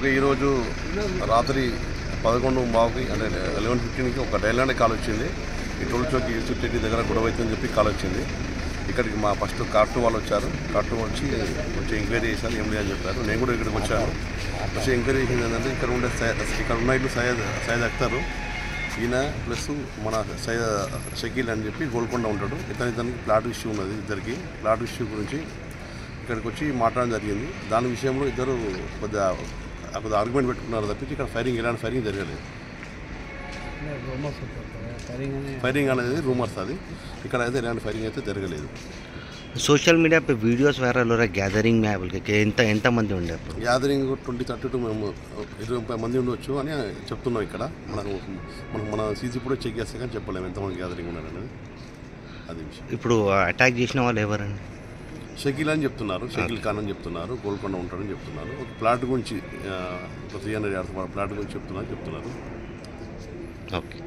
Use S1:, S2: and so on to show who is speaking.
S1: Okay, ఈరోజు రాత్రి 11:15 అంటే 11:15కి ఒక డైలాండ్ కాల్ వచ్చింది. ఈ టోల్ చౌక్ యూసుఫ్ రెడ్డి దగ్గర గొడవ అవుతుందని చెప్పి కాల్ వచ్చింది. ఇక్కడికి మా ఫస్ట్ కార్టు వాళ్ళు వచ్చారు. కార్టు వచ్చి కొంచెం ఎంక్వైరీ చేశారు, ఏం లేదని చెప్పారు. నేను కూడా ఇక్కడికి వచ్చాను. వచ్చి ఎంక్వైరీ చేసింది ఏంటంటే ఇక్కడ ఉన్న ఇల్లు సయ్యద్ అఖ్తర్, ఈయన ప్లస్ మన షకీల్ అని చెప్పి గోల్కొండ ఉంటాడు. ఇతనికి ప్లాట్ ఇష్యూ ఉన్నది. ఇద్దరికి ప్లాట్ ఇష్యూ గురించి ఇక్కడికి వచ్చి మాట్లాడడం జరిగింది. దాని విషయంలో ఇద్దరు కొద్దిగా ఆర్గ్యుమెంట్ పెట్టుకున్నారు తప్పించి ఇక్కడ ఎలాంటి ఫైరింగ్ జరగలేదు. ఫైరింగ్ అనేది రూమర్స్, అది ఇక్కడ అయితే ఎలాంటి ఫైరింగ్ అయితే జరగలేదు.
S2: सोशल मीडिया पे वीडियोस वायरल हो रहा है गैदरिंग में बोल के ఎంత మంది ఉండే
S1: గ్యాదరింగ్ 20-30 మేము 20 మంది ఉండొచ్చు అని చెప్తున్నాం. ఇక్కడ మన సీసీ కూడా చెక్ చేస్తే కానీ చెప్పలేము ఎంతమంది గ్యాదరింగ్ ఉన్నారనేది. అది విషయం.
S2: ఇప్పుడు అటాక్ చేసిన వాళ్ళు ఎవరండి?
S1: షకీల్ అని చెప్తున్నారు, షకీల్ ఖాన్ అని చెప్తున్నారు, గోల్కొండ ఉంటాడని చెప్తున్నారు. ఒక ప్లాట్ గురించి 300 yards ప్లాట్ గురించి చెప్తున్నారు.
S2: ఓకే.